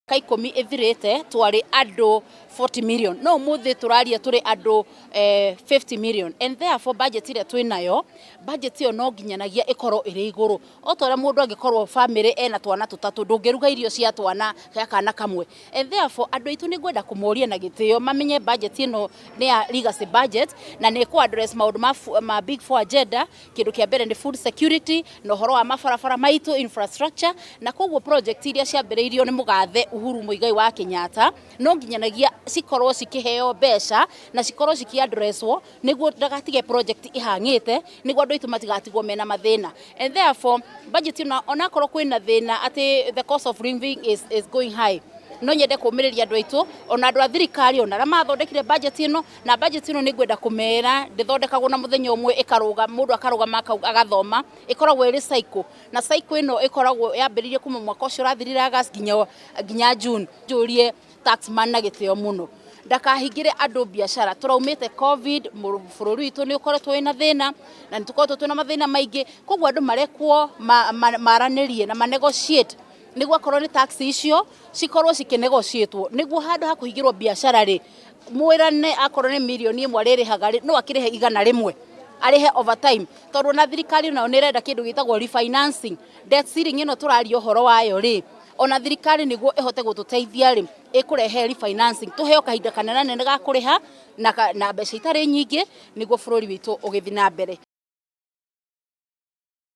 Kaikumi ithirite twari andu 40 million no muthi turaria turi andu 50 million and therefore budget ire twinayo budget iyo no nginyanagia ikorwo iri iguru otore mundu angikorwo family ena twana tutatu ndungiruga irio cia twana ya kana kamwe and therefore andu aitu ni gwenda kumoria na gitio mamenye budget ino ni ya legacy budget na ni ku address maundu ma big four agenda kindu kia mbere ni food security no horo wa mabarabara maitu infrastructure na koguo project iria ciambiriirio ni mugathe Uhuru Muigai wa Kenyatta no nginyanagia cikorwo cikiheo mbeca na cikorwo cikiaddresswo niguo ndagatige project ihangite niguo andu itu matigatigwo mena mathina and therefore budget ino onakorwo kwina thina ati the cost of living is going high no nyende kumiriria andu aitu ona andu a thirikari ona ra mathondekire budget ino na budget ino ni gwenda kumera ndithondekagwo na muthenya umwe ikaruga mundu akaruga agathoma ikoragwo iri cycle na cycle ino ikoragwo yambiririe kuma mwaka ucio rathirira August ginya June jurie taxman na gitio muno ndakahingire andu biashara turaumite covid bururi witu ni ukoretwo ina thina na nitukoretwo twina mathina maingi koguo andu marekwo maranirie na negotiate niguo akorwo ni tax icio cikorwo cikinegotiatwo niguo handu ha kuhingirwo biashara ri mwirane akorwo ni milioni imwe ririhaga no akirihe 100 arihe overtime tondu na thirikari nayo ni renda kindu gitagwo refinancing debt ceiling ino turario horo wayo ri ona thirikari niguo ihote gututeithia ri ikurehe refinancing tuheo kahinda kanene ga kuriha na mbeca itari nyingi niguo bururi witu ugithina mbere.